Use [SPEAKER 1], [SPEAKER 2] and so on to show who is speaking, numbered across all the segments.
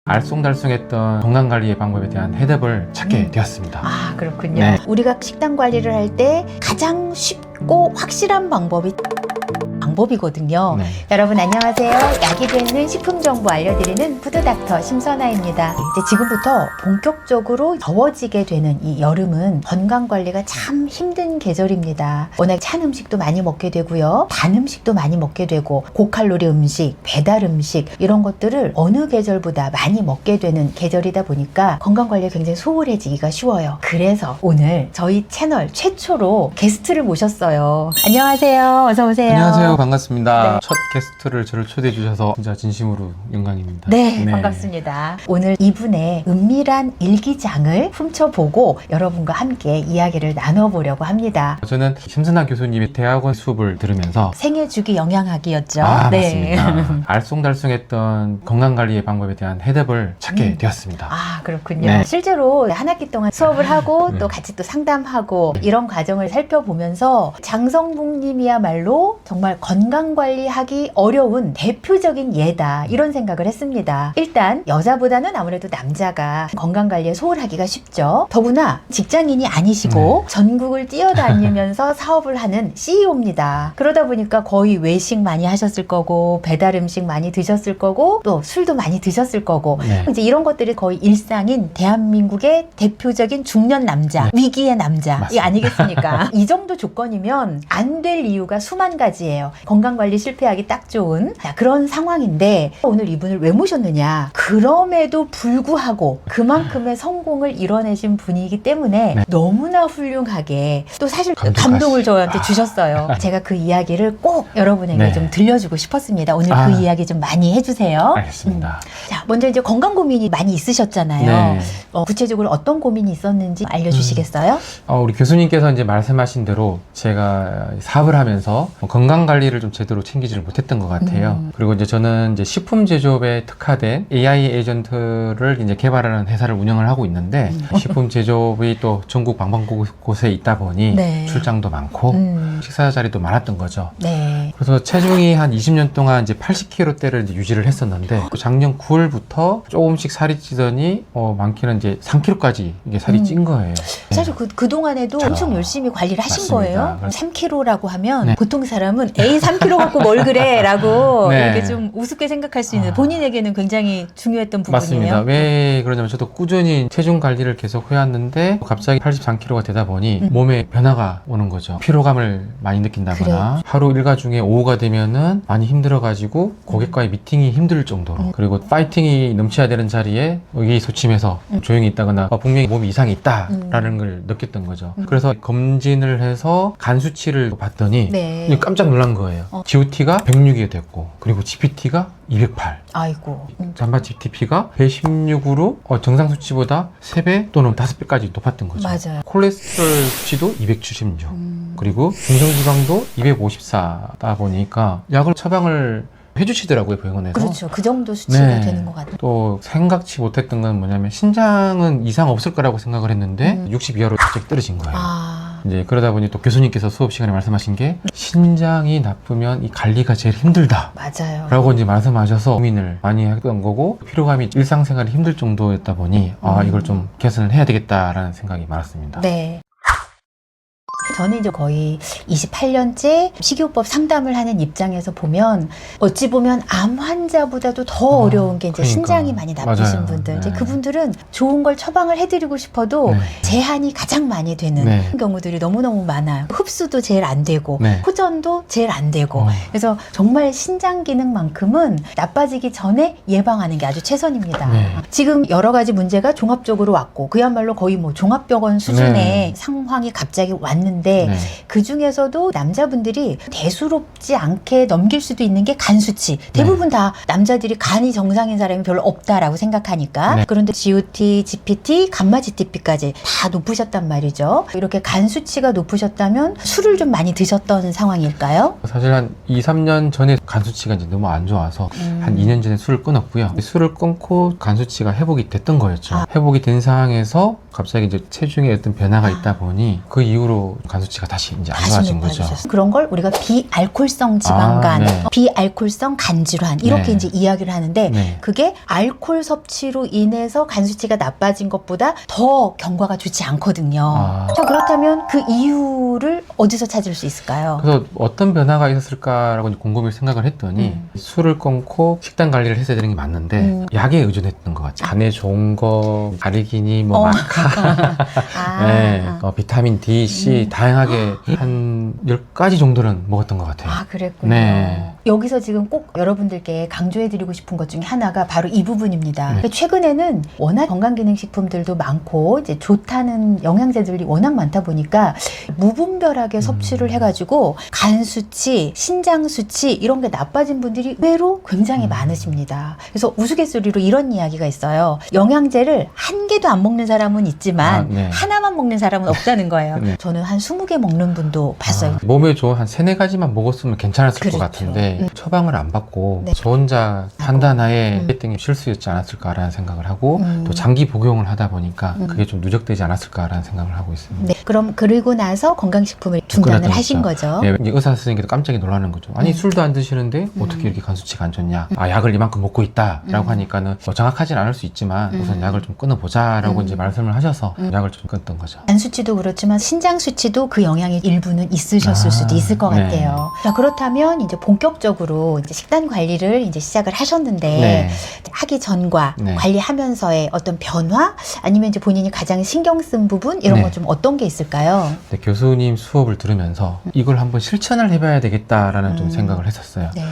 [SPEAKER 1] 알쏭달쏭했던 건강관리의 방법에 대한 해답을 찾게 되었습니다.
[SPEAKER 2] 아, 그렇군요.
[SPEAKER 1] 네.
[SPEAKER 2] 우리가 식단 관리를 할 때 가장 쉽고 확실한 방법이거든요.
[SPEAKER 1] 네.
[SPEAKER 2] 여러분 안녕하세요. 약이 되는 식품 정보 알려드리는 푸드닥터 심선아입니다. 이제 지금부터 본격적으로 더워지게 되는 이 여름은 건강 관리가 참 힘든 계절입니다. 워낙 찬 음식도 많이 먹게 되고요. 단 음식도 많이 먹게 되고 고칼로리 음식, 배달 음식 이런 것들을 어느 계절보다 많이 먹게 되는 계절이다 보니까 건강 관리에 굉장히 소홀해지기가 쉬워요. 그래서 오늘 저희 채널 최초로 게스트를 모셨어요. 안녕하세요. 어서 오세요.
[SPEAKER 1] 안녕하세요. 반갑습니다.
[SPEAKER 2] 네.
[SPEAKER 1] 첫 게스트를 저를 초대해 주셔서 진짜 진심으로 영광입니다.
[SPEAKER 2] 네, 반갑습니다. 오늘 이분의 은밀한 일기장을 훔쳐보고 여러분과 함께 이야기를 나눠보려고 합니다.
[SPEAKER 1] 저는 심선아 교수님의 대학원 수업을 들으면서
[SPEAKER 2] 생애주기 영양학이었죠.
[SPEAKER 1] 맞습니다. 알쏭달쏭했던 건강관리의 방법에 대한 해답을 찾게 되었습니다.
[SPEAKER 2] 아, 그렇군요.
[SPEAKER 1] 네.
[SPEAKER 2] 실제로 한 학기 동안 수업을 하고
[SPEAKER 1] 네.
[SPEAKER 2] 또 같이 또 상담하고 이런 과정을 살펴보면서 장성북님이야말로 정말 건강관리하기 어려운 대표적인 예다 이런 생각을 했습니다. 일단 여자보다는 아무래도 남자가 건강관리에 소홀하기가 쉽죠. 더구나 직장인이 아니시고 전국을 뛰어다니면서 사업을 하는 CEO입니다. 그러다 보니까 거의 외식 많이 하셨을 거고 배달 음식 많이 드셨을 거고 또 술도 많이 드셨을 거고 이제 이런 것들이 거의 일상인 대한민국의 대표적인 중년 남자, 위기의 남자 이 아니겠습니까? 이 정도 조건이면 안 될 이유가 수만 가지예요. 건강관리 실패하기 딱 좋은 그런 상황인데 오늘 이분을 왜 모셨느냐? 그럼에도 불구하고 그만큼의 성공을 이뤄내신 분이기 때문에 너무나 훌륭하게 또 사실 감동을 저한테 주셨어요. 제가 그 이야기를 꼭 여러분에게 좀 들려주고 싶었습니다. 오늘 그 이야기 좀 많이 해주세요.
[SPEAKER 1] 알겠습니다.
[SPEAKER 2] 자, 먼저 이제 건강 고민이 많이 있으셨잖아요. 구체적으로 어떤 고민이 있었는지 알려주시겠어요?
[SPEAKER 1] 우리 교수님께서 이제 말씀하신 대로 제가 사업을 하면서 건강 관리를 좀 제대로 챙기지를 못했던 것 같아요. 그리고 이제 저는 이제 식품 제조업에 특화된 AI 에이전트를 이제 개발하는 회사를 운영을 하고 있는데 식품 제조업이 또 전국 방방곳곳에 있다 보니 출장도 많고 식사 자리도 많았던 거죠. 그래서 체중이 한 20년 동안 이제 80kg대를 이제 유지를 했었는데 작년 9월부터 조금씩 살이 찌더니 많게는 이제 3kg까지 이게 살이 찐 거예요.
[SPEAKER 2] 사실 그 동안에도 엄청 열심히 관리를 하신 거예요. 3kg라고 하면 보통 사람은 에이 3kg 갖고 뭘 그래 라고 이렇게 좀 우습게 생각할 수 있는 본인에게는 굉장히 중요했던 부분이에요.
[SPEAKER 1] 맞습니다. 왜 그러냐면 저도 꾸준히 체중 관리를 계속 해왔는데 갑자기 83kg가 되다 보니 몸에 변화가 오는 거죠. 피로감을 많이 느낀다거나 하루 일과 중에 오후가 되면은 많이 힘들어가지고 고객과의 미팅이 힘들 정도로 그리고 파이팅이 넘쳐야 되는 자리에 의기소침해서 조용히 있다거나 분명히 몸에 이상이 있다라는 걸 느꼈던 거죠. 그래서 검진을 해서 간 수치를 봤더니 깜짝 놀란 거예요. GOT가 106이 됐고 그리고 GPT가 208.
[SPEAKER 2] 아이고.
[SPEAKER 1] 잠바 GTP가 116으로 정상 수치보다 3배 또는 5배까지 높았던 거죠.
[SPEAKER 2] 맞아요.
[SPEAKER 1] 콜레스테롤 수치도 276. 그리고 중성지방도 254다 보니까 약을 처방을 해주시더라고요, 병원에서.
[SPEAKER 2] 그렇죠. 그 정도 수치가 되는 것 같아요.
[SPEAKER 1] 또 생각지 못했던 건 뭐냐면 신장은 이상 없을 거라고 생각을 했는데 60 이하로 갑자기 떨어진 거예요. 이제 그러다 보니 또 교수님께서 수업 시간에 말씀하신 게 신장이 나쁘면 이 관리가 제일 힘들다.
[SPEAKER 2] 맞아요.
[SPEAKER 1] 라고 이제 말씀하셔서 고민을 많이 했던 거고 피로감이 일상생활이 힘들 정도였다 보니 이걸 좀 개선을 해야 되겠다라는 생각이 많았습니다.
[SPEAKER 2] 저는 이제 거의 28년째 식이요법 상담을 하는 입장에서 보면 어찌 보면 암 환자보다도 더 어려운 게 이제 신장이 많이 나쁘신 분들. 이제 그분들은 좋은 걸 처방을 해드리고 싶어도 제한이 가장 많이 되는 경우들이 너무너무 많아요. 흡수도 제일 안 되고 호전도 제일 안 되고 그래서 정말 신장 기능만큼은 나빠지기 전에 예방하는 게 아주 최선입니다. 지금 여러 가지 문제가 종합적으로 왔고 그야말로 거의 뭐 종합병원 수준의 상황이 갑자기 왔는데 그 중에서도 남자분들이 대수롭지 않게 넘길 수도 있는 게 간 수치. 대부분 다 남자들이 간이 정상인 사람이 별로 없다라고 생각하니까. 그런데 GOT, GPT, 감마 GTP까지 다 높으셨단 말이죠. 이렇게 간 수치가 높으셨다면 술을 좀 많이 드셨던 상황일까요?
[SPEAKER 1] 사실 한 2, 3년 전에 간 수치가 이제 너무 안 좋아서 한 2년 전에 술을 끊었고요. 술을 끊고 간 수치가 회복이 됐던 거였죠. 회복이 된 상황에서 갑자기 이제 체중에 어떤 변화가 있다 보니 그 이후로 간 수치가 다시 이제 안
[SPEAKER 2] 다시
[SPEAKER 1] 좋아진 거죠.
[SPEAKER 2] 높아지셨어요. 그런 걸 우리가 비알콜성 지방간,
[SPEAKER 1] 네.
[SPEAKER 2] 비알콜성 간질환 이렇게
[SPEAKER 1] 네.
[SPEAKER 2] 이제 이야기를 하는데
[SPEAKER 1] 네.
[SPEAKER 2] 그게 알코올 섭취로 인해서 간 수치가 나빠진 것보다 더 경과가 좋지 않거든요. 자, 그렇다면 그 이유를 어디서 찾을 수 있을까요?
[SPEAKER 1] 그래서 어떤 변화가 있었을까라고 이제 곰곰이 생각을 했더니 술을 끊고 식단 관리를 했어야 되는 게 맞는데 약에 의존했던 것 같아요. 간에 좋은 거, 아르기닌, 뭐 마카, 네, 비타민 D, C 다양하게 한 10가지 정도는 먹었던 것 같아요.
[SPEAKER 2] 아, 그랬군요.
[SPEAKER 1] 네.
[SPEAKER 2] 여기서 지금 꼭 여러분들께 강조해드리고 싶은 것 중에 하나가 바로 이 부분입니다.
[SPEAKER 1] 네.
[SPEAKER 2] 최근에는 워낙 건강기능식품들도 많고 이제 좋다는 영양제들이 워낙 많다 보니까 무분별하게 섭취를 해가지고 간 수치, 신장 수치 이런 게 나빠진 분들이 의외로 굉장히 많으십니다. 그래서 우스갯소리로 이런 이야기가 있어요. 영양제를 한 개도 안 먹는 사람은 있지만
[SPEAKER 1] 네.
[SPEAKER 2] 하나만 먹는 사람은 없다는 거예요.
[SPEAKER 1] 네.
[SPEAKER 2] 저는 한 20개 먹는 분도 봤어요.
[SPEAKER 1] 몸에 좋은 한 3-4가지만 먹었으면 괜찮았을
[SPEAKER 2] 그렇죠.
[SPEAKER 1] 것 같은데 처방을 안 받고
[SPEAKER 2] 네.
[SPEAKER 1] 저 혼자 판단하에 했던 게 실수였지 않았을까라는 생각을 하고 또 장기 복용을 하다 보니까 그게 좀 누적되지 않았을까라는 생각을 하고 있습니다.
[SPEAKER 2] 네, 그럼 그리고 나서 건강식품을 중단을
[SPEAKER 1] 끊었던
[SPEAKER 2] 하신
[SPEAKER 1] 거죠.
[SPEAKER 2] 거죠.
[SPEAKER 1] 네, 이제 의사 선생님께도 깜짝이 놀라는 거죠. 아니 술도 안 드시는데 어떻게 이렇게 간 수치가 안 좋냐? 아 약을 이만큼 먹고 있다라고 하니까는 뭐 정확하진 않을 수 있지만 우선 약을 좀 끊어보자라고 이제 말씀을 하셔서 약을 좀 끊었던 거죠.
[SPEAKER 2] 간 수치도 그렇지만 신장 수치도 그 영향이 일부는 있으셨을 수도 있을 것
[SPEAKER 1] 네.
[SPEAKER 2] 같아요. 자, 그렇다면 이제 본격적으로 이제 식단 관리를 이제 시작을 하셨는데
[SPEAKER 1] 네.
[SPEAKER 2] 하기 전과
[SPEAKER 1] 네.
[SPEAKER 2] 관리하면서의 어떤 변화 아니면 이제 본인이 가장 신경 쓴 부분 이런
[SPEAKER 1] 네.
[SPEAKER 2] 거 좀 어떤 게 있을까요?
[SPEAKER 1] 네, 교수님 수업을 들으면서 이걸 한번 실천을 해봐야 되겠다라는 좀 생각을 했었어요.
[SPEAKER 2] 네.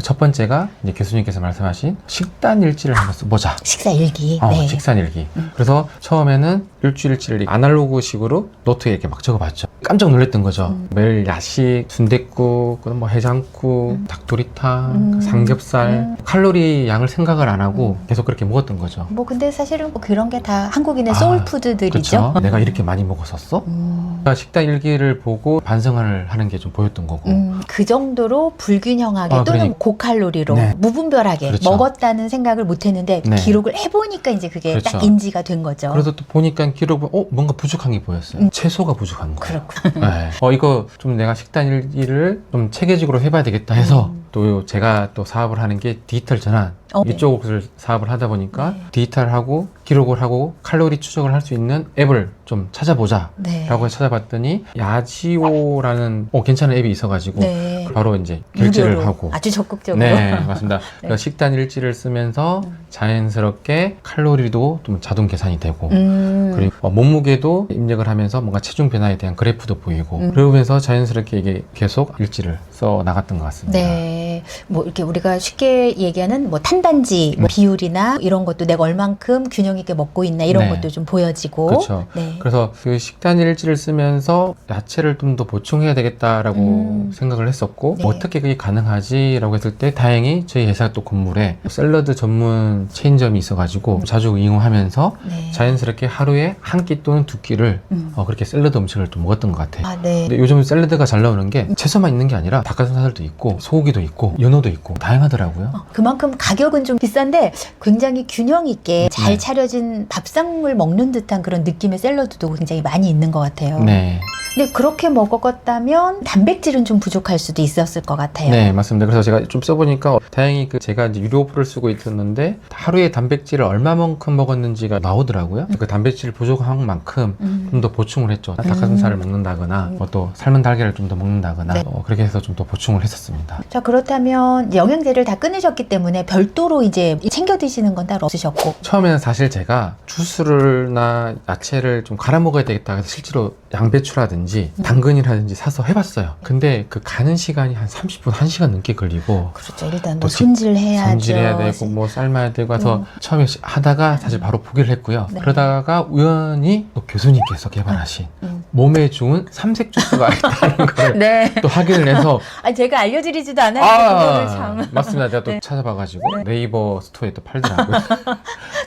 [SPEAKER 1] 첫 번째가 이제 교수님께서 말씀하신 식단 일지를 한번 써보자.
[SPEAKER 2] 식사 일기. 네.
[SPEAKER 1] 식단 일기. 그래서 처음에는 일주일치를 아날로그식으로 노트에 이렇게 막 적어봤죠. 깜짝 놀랐던 거죠. 매일 야식, 순댓국, 뭐 해장국, 닭도리탕, 삼겹살, 칼로리 양을 생각을 안 하고 계속 그렇게 먹었던 거죠.
[SPEAKER 2] 뭐 근데 사실은 뭐 그런 게 다 한국인의 소울푸드들이죠.
[SPEAKER 1] 그렇죠. 내가 이렇게 많이 먹었었어? 그러니까 식단 일기를 보고 반성을 하는 게 좀 보였던 거고.
[SPEAKER 2] 그 정도로 불균형하게 또는
[SPEAKER 1] 그러니까.
[SPEAKER 2] 고칼로리로
[SPEAKER 1] 네.
[SPEAKER 2] 무분별하게
[SPEAKER 1] 그렇죠.
[SPEAKER 2] 먹었다는 생각을 못 했는데
[SPEAKER 1] 네.
[SPEAKER 2] 기록을 해보니까 이제 그게
[SPEAKER 1] 그렇죠.
[SPEAKER 2] 딱 인지가 된 거죠.
[SPEAKER 1] 그래서 또 보니까 기록을 뭔가 부족한 게 보였어요. 채소가 부족한 거예요.
[SPEAKER 2] 그렇군요.
[SPEAKER 1] 네. 이거 좀 내가 식단 일기를 좀 체계적으로 해봐야 되겠다 해서 또 제가 또 사업을 하는 게 디지털 전환
[SPEAKER 2] 네.
[SPEAKER 1] 이쪽을 사업을 하다 보니까 디지털하고 기록을 하고 칼로리 추적을 할 수 있는 앱을 좀 찾아보자
[SPEAKER 2] 네.
[SPEAKER 1] 라고 해서 찾아봤더니 야지오라는 괜찮은 앱이 있어가지고
[SPEAKER 2] 네.
[SPEAKER 1] 바로 이제 결제를
[SPEAKER 2] 무료로.
[SPEAKER 1] 하고
[SPEAKER 2] 아주 적극적으로.
[SPEAKER 1] 네, 맞습니다. 그러니까 식단 일지를 쓰면서 자연스럽게 칼로리도 좀 자동 계산이 되고 그리고 몸무게도 입력을 하면서 뭔가 체중 변화에 대한 그래프도 보이고 그러면서 자연스럽게 이게 계속 일지를 써 나갔던 것 같습니다.
[SPEAKER 2] 네. 뭐 이렇게 우리가 쉽게 얘기하는 뭐 탄단지 뭐 비율이나 이런 것도 내가 얼만큼 균형 있게 먹고 있나 이런
[SPEAKER 1] 네.
[SPEAKER 2] 것도 좀 보여지고.
[SPEAKER 1] 그렇죠.
[SPEAKER 2] 네.
[SPEAKER 1] 그래서 그 식단 일지를 쓰면서 야채를 좀 더 보충해야 되겠다라고 생각을 했었고
[SPEAKER 2] 네.
[SPEAKER 1] 어떻게 그게 가능하지라고 했을 때 다행히 저희 회사 또 건물에 샐러드 전문 체인점이 있어가지고 자주 이용하면서
[SPEAKER 2] 네.
[SPEAKER 1] 자연스럽게 하루에 한 끼 또는 두 끼를 그렇게 샐러드 음식을 좀 먹었던 것 같아요.
[SPEAKER 2] 아, 네.
[SPEAKER 1] 근데 요즘 샐러드가 잘 나오는 게 채소만 있는 게 아니라 닭가슴살도 있고 소고기도 있고 연어도 있고 다양하더라고요.
[SPEAKER 2] 그만큼 가격은 좀 비싼데 굉장히 균형 있게 잘
[SPEAKER 1] 네.
[SPEAKER 2] 차려진 밥상을 먹는 듯한 그런 느낌의 샐러드도 굉장히 많이 있는 것 같아요.
[SPEAKER 1] 네.
[SPEAKER 2] 근데 그렇게 먹었다면 단백질은 좀 부족할 수도 있었을 것 같아요.
[SPEAKER 1] 네, 맞습니다. 그래서 제가 좀 써보니까 다행히 제가 이제 유료 어플을 쓰고 있었는데 하루에 단백질을 얼마만큼 먹었는지가 나오더라고요. 그 단백질 부족한 만큼 좀 더 보충을 했죠. 닭가슴살을 먹는다거나 또 삶은 달걀을 좀 더 먹는다거나
[SPEAKER 2] 네.
[SPEAKER 1] 그렇게 해서 좀 더 보충을 했었습니다.
[SPEAKER 2] 자, 그렇다면 이제 영양제를 다 끊으셨기 때문에 별도로 이제 챙겨 드시는 건 따로 없으셨고.
[SPEAKER 1] 처음에는 사실 제가 주스를나 야채를 좀 갈아 먹어야 되겠다 해서 실제로 양배추라든지 당근이라든지 사서 해봤어요. 근데 그 가는 시간이 한 30분, 1시간 넘게 걸리고
[SPEAKER 2] 그렇죠. 일단
[SPEAKER 1] 또
[SPEAKER 2] 뭐 손질해야죠.
[SPEAKER 1] 손질해야 되고 뭐 삶아야 되고 해서 처음에 하다가 사실 바로 포기를 했고요.
[SPEAKER 2] 네.
[SPEAKER 1] 그러다가 우연히 또 교수님께서 개발하신 몸에 좋은 삼색 주스가 있다는 걸
[SPEAKER 2] 네.
[SPEAKER 1] 또 확인을 해서
[SPEAKER 2] 아니, 제가 알려드리지도 않아요. 그거를 참.
[SPEAKER 1] 맞습니다. 제가 또
[SPEAKER 2] 네.
[SPEAKER 1] 찾아봐가지고 네이버 스토어에 또 팔더라고요.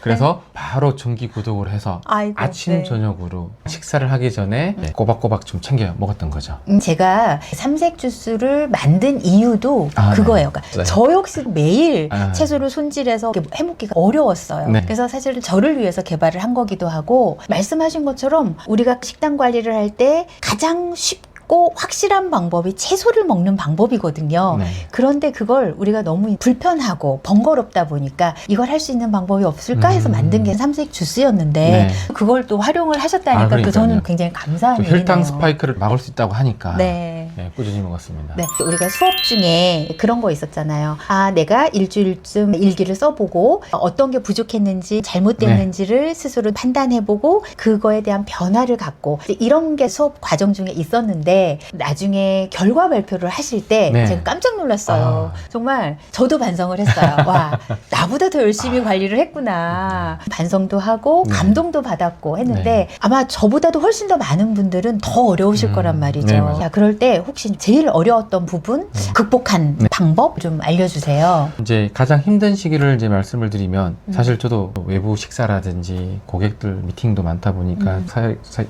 [SPEAKER 1] 그래서 바로 정기 구독을 해서
[SPEAKER 2] 아이고,
[SPEAKER 1] 아침
[SPEAKER 2] 네.
[SPEAKER 1] 저녁으로 식사를 하기 전에 꼬박꼬박 좀 챙겨 먹었던 거죠.
[SPEAKER 2] 제가 삼색 주스를 만든 이유도
[SPEAKER 1] 아,
[SPEAKER 2] 그거예요.
[SPEAKER 1] 네.
[SPEAKER 2] 그러니까 저 역시 매일
[SPEAKER 1] 아.
[SPEAKER 2] 채소를 손질해서 이렇게 해먹기가 어려웠어요.
[SPEAKER 1] 네.
[SPEAKER 2] 그래서 사실은 저를 위해서 개발을 한 거기도 하고, 말씀하신 것처럼 우리가 식단 관리를 할 때 가장 쉽고 확실한 방법이 채소를 먹는 방법이거든요.
[SPEAKER 1] 네.
[SPEAKER 2] 그런데 그걸 우리가 너무 불편하고 번거롭다 보니까 이걸 할 수 있는 방법이 없을까 해서 만든 게 삼색 주스였는데
[SPEAKER 1] 네.
[SPEAKER 2] 그걸 또 활용을 하셨다니까
[SPEAKER 1] 아,
[SPEAKER 2] 또 저는
[SPEAKER 1] 그러니까요.
[SPEAKER 2] 굉장히 감사한
[SPEAKER 1] 또
[SPEAKER 2] 일이네요.
[SPEAKER 1] 혈당 스파이크를 막을 수 있다고 하니까
[SPEAKER 2] 네.
[SPEAKER 1] 네, 꾸준히 먹었습니다.
[SPEAKER 2] 네, 우리가 수업 중에 그런 거 있었잖아요. 아, 내가 일주일쯤 일기를 써보고 어떤 게 부족했는지 잘못됐는지를 스스로 판단해보고 그거에 대한 변화를 갖고, 이런 게 수업 과정 중에 있었는데 나중에 결과 발표를 하실 때
[SPEAKER 1] 네.
[SPEAKER 2] 제가 깜짝 놀랐어요.
[SPEAKER 1] 아.
[SPEAKER 2] 정말 저도 반성을 했어요. 와, 나보다 더 열심히 관리를 했구나. 반성도 하고
[SPEAKER 1] 네.
[SPEAKER 2] 감동도 받았고 했는데
[SPEAKER 1] 네.
[SPEAKER 2] 아마 저보다도 훨씬 더 많은 분들은 더 어려우실 거란 말이죠.
[SPEAKER 1] 네, 맞아요.
[SPEAKER 2] 자, 그럴 때 혹시 제일 어려웠던 부분, 극복한
[SPEAKER 1] 네.
[SPEAKER 2] 방법 좀 알려주세요.
[SPEAKER 1] 이제 가장 힘든 시기를 이제 말씀을 드리면, 사실 저도 외부 식사라든지 고객들 미팅도 많다 보니까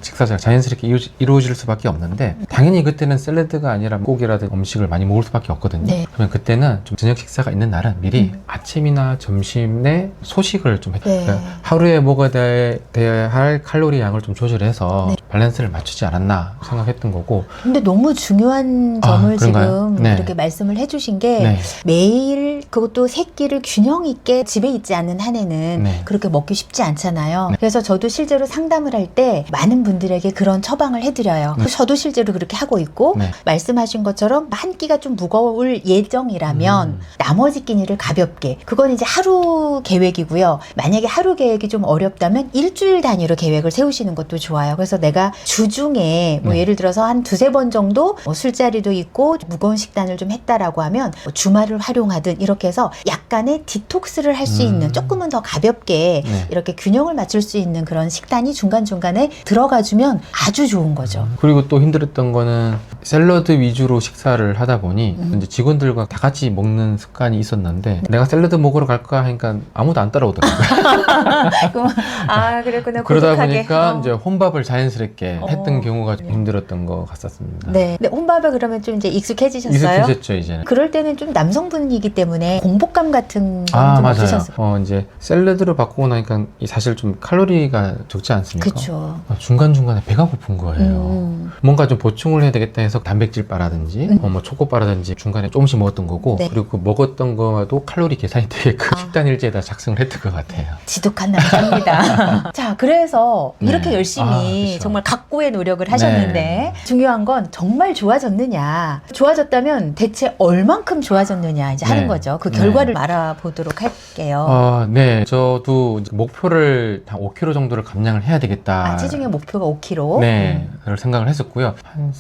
[SPEAKER 1] 식사가 자연스럽게 이루어질 수밖에 없는데, 당연히 그때는 샐러드가 아니라 고기라든지 음식을 많이 먹을 수밖에 없거든요.
[SPEAKER 2] 네.
[SPEAKER 1] 그러면 그때는 좀 저녁 식사가 있는 날은 미리 아침이나 점심에 소식을 좀
[SPEAKER 2] 네.
[SPEAKER 1] 그러니까 하루에 먹어야 돼야 할 칼로리 양을 좀 조절해서
[SPEAKER 2] 네.
[SPEAKER 1] 밸런스를 맞추지 않았나 생각했던 거고.
[SPEAKER 2] 근데 너무 중요한
[SPEAKER 1] 아,
[SPEAKER 2] 점을
[SPEAKER 1] 그런가요?
[SPEAKER 2] 지금
[SPEAKER 1] 네.
[SPEAKER 2] 이렇게 말씀을 해주신 게,
[SPEAKER 1] 네.
[SPEAKER 2] 매일 그것도 세 끼를 균형 있게 집에 있지 않는 한에는
[SPEAKER 1] 네.
[SPEAKER 2] 그렇게 먹기 쉽지 않잖아요.
[SPEAKER 1] 네.
[SPEAKER 2] 그래서 저도 실제로 상담을 할 때 많은 분들에게 그런 처방을 해드려요.
[SPEAKER 1] 네.
[SPEAKER 2] 저도 실제로 그렇게 하고 있고,
[SPEAKER 1] 네.
[SPEAKER 2] 말씀하신 것처럼 한 끼가 좀 무거울 예정이라면 나머지 끼니를 가볍게, 그건 이제 하루 계획이고요. 만약에 하루 계획이 좀 어렵다면 일주일 단위로 계획을 세우시는 것도 좋아요. 그래서 내가 주중에 뭐
[SPEAKER 1] 네.
[SPEAKER 2] 예를 들어서 한 두세 번 정도 뭐 술자리도 있고 무거운 식단을 좀 했다라고 하면 뭐 주말을 활용하든 이렇게 해서 약간의 디톡스를 할 수 있는, 조금은 더 가볍게
[SPEAKER 1] 네.
[SPEAKER 2] 이렇게 균형을 맞출 수 있는 그런 식단이 중간중간에 들어가주면 아주 좋은 거죠.
[SPEAKER 1] 그리고 또 힘들었던 거는 샐러드 위주로 식사를 하다 보니 이제 직원들과 다 같이 먹는 습관이 있었는데, 내가 샐러드 먹으러 갈까 하니까 아무도 안 따라오더라고요.
[SPEAKER 2] 아, 그랬구나.
[SPEAKER 1] 그러다
[SPEAKER 2] 고독하게.
[SPEAKER 1] 보니까 이제 혼밥을 자연스럽게 했던
[SPEAKER 2] 어.
[SPEAKER 1] 경우가 좀 힘들었던 것 같았습니다.
[SPEAKER 2] 네. 근데 혼밥에 그러면 좀 이제 익숙해지셨어요?
[SPEAKER 1] 익숙해졌죠, 이제는.
[SPEAKER 2] 그럴 때는 좀 남성분이기 때문에 공복감 같은 건
[SPEAKER 1] 아,
[SPEAKER 2] 좀
[SPEAKER 1] 맞아요.
[SPEAKER 2] 없으셨어요?
[SPEAKER 1] 이제 샐러드로 바꾸고 나니까 사실 좀 칼로리가 적지 않습니까?
[SPEAKER 2] 그쵸.
[SPEAKER 1] 중간중간에 배가 고픈 거예요. 뭔가 좀 보충을 해야 되겠다 해서 단백질 바라든지 뭐 초코바라든지 중간에 조금씩 먹었던 거고,
[SPEAKER 2] 네.
[SPEAKER 1] 그리고 그 먹었던 거도 칼로리 계산이 되게끔
[SPEAKER 2] 아.
[SPEAKER 1] 식단 일지에다 작성을 했던 것 같아요.
[SPEAKER 2] 지독한 남자입니다. 자, 그래서
[SPEAKER 1] 네.
[SPEAKER 2] 이렇게 열심히
[SPEAKER 1] 아, 그쵸.
[SPEAKER 2] 정말 각고의 노력을 하셨는데,
[SPEAKER 1] 네.
[SPEAKER 2] 중요한 건 정말 좋아졌느냐, 좋아졌다면 대체 얼만큼 좋아졌느냐 이제 하는
[SPEAKER 1] 네.
[SPEAKER 2] 거죠. 그
[SPEAKER 1] 네.
[SPEAKER 2] 결과를 알아보도록 할게요.
[SPEAKER 1] 네. 저도 이제 목표를 한 5kg 정도를 감량을 해야 되겠다.
[SPEAKER 2] 체중의 목표가 5kg.
[SPEAKER 1] 네. 그걸 생각을 했었고요. 한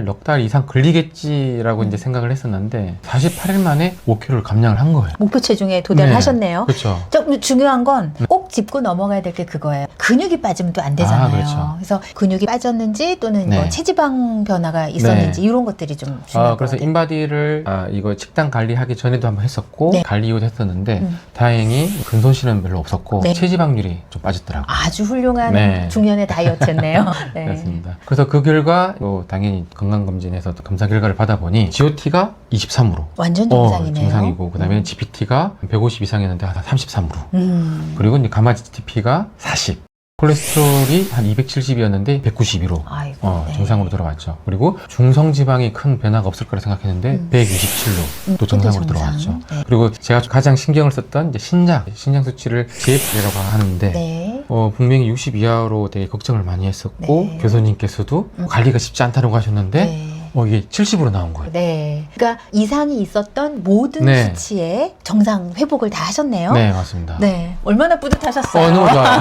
[SPEAKER 1] 넉 달 이상 걸리겠지라고 이제 생각을 했었는데, 48일 만에 5kg를 감량을 한 거예요.
[SPEAKER 2] 목표 체중에 도달을
[SPEAKER 1] 네.
[SPEAKER 2] 하셨네요.
[SPEAKER 1] 그렇죠.
[SPEAKER 2] 좀 중요한 건 꼭 짚고 넘어가야 될 게 그거예요. 근육이 빠지면 또 안 되잖아요.
[SPEAKER 1] 아, 그렇죠.
[SPEAKER 2] 그래서 근육이 빠졌는지 또는
[SPEAKER 1] 네.
[SPEAKER 2] 뭐 체지방 변화가 있었는지 이런 것들이 좀 중요한
[SPEAKER 1] 그래서
[SPEAKER 2] 거예요.
[SPEAKER 1] 인바디를 이거 식단 관리하기 전에도 한번 했었고,
[SPEAKER 2] 네.
[SPEAKER 1] 관리 이후도 했었는데 다행히 근손실은 별로 없었고
[SPEAKER 2] 네.
[SPEAKER 1] 체지방률이 좀 빠졌더라고요.
[SPEAKER 2] 아주 훌륭한
[SPEAKER 1] 네.
[SPEAKER 2] 중년의 다이어트였네요. 네.
[SPEAKER 1] 그렇습니다. 그래서 그 결과 당연히 건강검진에서 검사 결과를 받아보니 GOT가 23으로
[SPEAKER 2] 완전 정상이네요.
[SPEAKER 1] 정상이고, 그 다음에 GPT가 150 이상이었는데 한 33으로, 그리고 이제 가마 GTP가 40, 콜레스테롤이 한 270이었는데 192로
[SPEAKER 2] 아이고, 네.
[SPEAKER 1] 정상으로 돌아왔죠. 그리고 중성지방이 큰 변화가 없을 거라 생각했는데 127로 또 정상으로
[SPEAKER 2] 정상.
[SPEAKER 1] 들어왔죠.
[SPEAKER 2] 네.
[SPEAKER 1] 그리고 제가 가장 신경을 썼던 이제 신장 수치를 JF라고 하는데
[SPEAKER 2] 네.
[SPEAKER 1] 분명히 60 이하로 되게 걱정을 많이 했었고,
[SPEAKER 2] 네.
[SPEAKER 1] 교수님께서도 관리가 쉽지 않다고 하셨는데
[SPEAKER 2] 네.
[SPEAKER 1] 이게 70으로 나온 거예요.
[SPEAKER 2] 네. 그러니까 이상이 있었던 모든
[SPEAKER 1] 네.
[SPEAKER 2] 수치에 정상 회복을 다 하셨네요.
[SPEAKER 1] 네, 맞습니다.
[SPEAKER 2] 네. 얼마나 뿌듯하셨어요?
[SPEAKER 1] 너무 좋아요.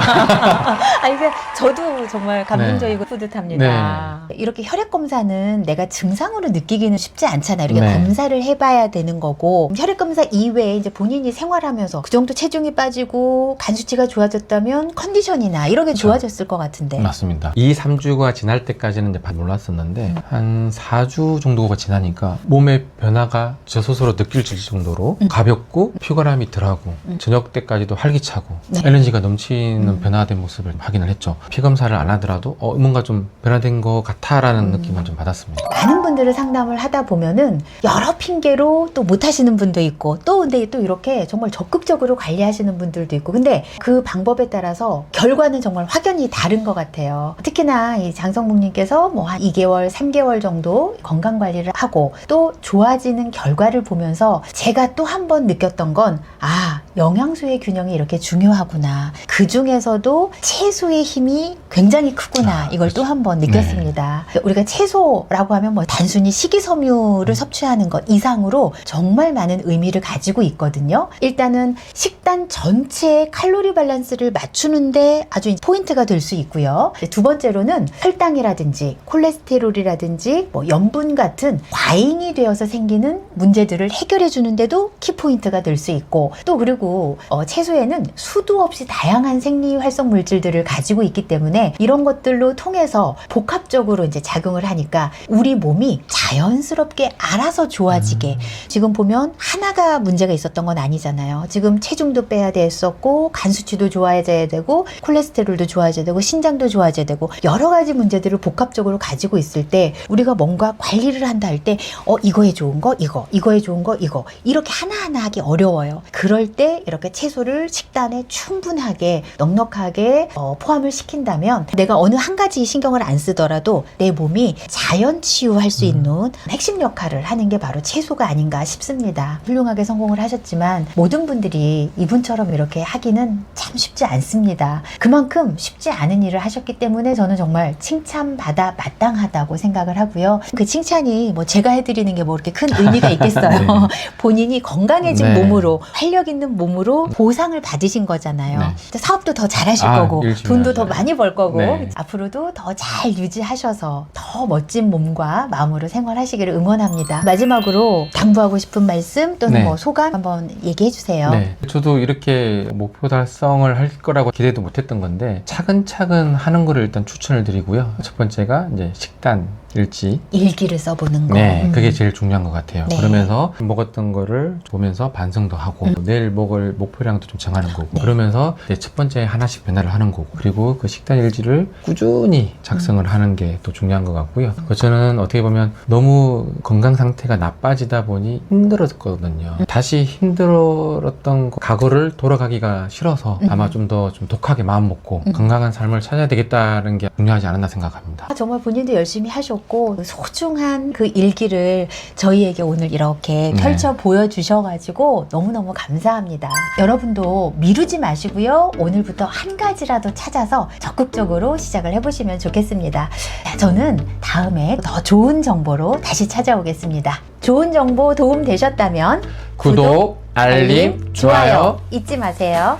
[SPEAKER 2] 아니, 저도 정말 감동적이고 뿌듯합니다. 이렇게 혈액 검사는 내가 증상으로 느끼기는 쉽지 않잖아요. 이렇게
[SPEAKER 1] 네.
[SPEAKER 2] 검사를 해봐야 되는 거고, 혈액 검사 이외에 이제 본인이 생활하면서 그 정도 체중이 빠지고 간 수치가 좋아졌다면 컨디션이나 이런 게
[SPEAKER 1] 그렇죠.
[SPEAKER 2] 좋아졌을 것 같은데.
[SPEAKER 1] 맞습니다. 2, 3주가 지날 때까지는 이제 몰랐었는데 한 4주 4주 정도가 지나니까 몸의 변화가 저 스스로 느낄 정도로 가볍고 피곤함이 덜하고 저녁 때까지도 활기차고
[SPEAKER 2] 네.
[SPEAKER 1] 에너지가 넘치는 변화된 모습을 확인을 했죠. 피 검사를 안 하더라도 뭔가 좀 변화된 것 같아라는 느낌을 좀 받았습니다.
[SPEAKER 2] 많은 분들을 상담을 하다 보면은 여러 핑계로 또 못하시는 분도 있고 또 근데 또 이렇게 정말 적극적으로 관리하시는 분들도 있고 근데 그 방법에 따라서 결과는 정말 확연히 다른 것 같아요. 특히나 이 장성묵님께서 뭐 한 2개월, 3개월 정도 건강 관리를 하고 또 좋아지는 결과를 보면서 제가 또 한 번 느꼈던 건 영양소의 균형이 이렇게 중요하구나. 그 중에서도 채소의 힘이 굉장히 크구나. 이걸 또 한 번 느꼈습니다. 우리가 채소라고 하면 뭐 단순히 식이섬유를 섭취하는 것 이상으로 정말 많은 의미를 가지고 있거든요. 일단은 식단 전체의 칼로리 밸런스를 맞추는데 아주 포인트가 될 수 있고요. 두 번째로는 혈당이라든지 콜레스테롤이라든지 뭐 염분 같은 과잉이 되어서 생기는 문제들을 해결해 주는데도 키포인트가 될 수 있고 또 그리고 채소에는 수도 없이 다양한 생리 활성 물질들을 가지고 있기 때문에 이런 것들로 통해서 복합적으로 이제 작용을 하니까 우리 몸이 자연스럽게 알아서 좋아지게 지금 보면 하나가 문제가 있었던 건 아니잖아요. 지금 체중도 빼야 됐었고 간 수치도 좋아져야 되고 콜레스테롤도 좋아져야 되고 신장도 좋아져야 되고 여러 가지 문제들을 복합적으로 가지고 있을 때 우리가 뭔가 관리를 한다 할 때 이거에 좋은 거 이거에 좋은 거 이거 이렇게 하나하나 하기 어려워요. 그럴 때 이렇게 채소를 식단에 충분하게 넉넉하게 포함을 시킨다면 내가 어느 한 가지 신경을 안 쓰더라도 내 몸이 자연 치유할 수 있는 핵심 역할을 하는 게 바로 채소가 아닌가 싶습니다. 훌륭하게 성공을 하셨지만 모든 분들이 이분처럼 이렇게 하기는 참 쉽지 않습니다. 그만큼 쉽지 않은 일을 하셨기 때문에 저는 정말 칭찬받아 마땅하다고 생각을 하고요. 그 칭찬이 뭐 제가 해드리는 게 뭐 이렇게 큰 의미가 있겠어요.
[SPEAKER 1] 네.
[SPEAKER 2] 본인이 건강해진
[SPEAKER 1] 네.
[SPEAKER 2] 몸으로 활력 있는 몸으로 보상을 받으신 거잖아요.
[SPEAKER 1] 네.
[SPEAKER 2] 사업도 더 잘하실 거고
[SPEAKER 1] 열심히
[SPEAKER 2] 돈도 더
[SPEAKER 1] 하죠.
[SPEAKER 2] 많이 벌 거고
[SPEAKER 1] 네.
[SPEAKER 2] 앞으로도 더 잘 유지하셔서 더 멋진 몸과 마음으로 생활하시기를 응원합니다. 마지막으로 당부하고 싶은 말씀 또는
[SPEAKER 1] 네.
[SPEAKER 2] 뭐 소감 한번 얘기해 주세요.
[SPEAKER 1] 네. 저도 이렇게 목표 달성을 할 거라고 기대도 못했던 건데 차근차근 하는 거를 일단 추천을 드리고요. 첫 번째가 이제 식단 일지.
[SPEAKER 2] 일기를 써보는 거.
[SPEAKER 1] 네, 그게 제일 중요한 것 같아요.
[SPEAKER 2] 네.
[SPEAKER 1] 그러면서 먹었던 거를 보면서 반성도 하고 내일 먹을 목표량도 좀 정하는 거고
[SPEAKER 2] 네.
[SPEAKER 1] 그러면서 이제 첫 번째 하나씩 변화를 하는 거고 그리고 그 식단 일지를 꾸준히 작성을 하는 게 또 중요한 것 같고요. 저는 어떻게 보면 너무 건강 상태가 나빠지다 보니 힘들었거든요. 다시 힘들었던 과거를 돌아가기가 싫어서 아마 좀 더 좀 독하게 마음 먹고 건강한 삶을 찾아야 되겠다는 게 중요하지 않았나 생각합니다.
[SPEAKER 2] 정말 본인도 열심히 하셨고 소중한 그 일기를 저희에게 오늘 이렇게
[SPEAKER 1] 네.
[SPEAKER 2] 펼쳐 보여주셔가지고 너무너무 감사합니다. 여러분도 미루지 마시고요. 오늘부터 한 가지라도 찾아서 적극적으로 시작을 해보시면 좋겠습니다. 저는 다음에 더 좋은 정보로 다시 찾아오겠습니다. 좋은 정보 도움 되셨다면
[SPEAKER 1] 구독, 알림, 좋아요
[SPEAKER 2] 잊지 마세요.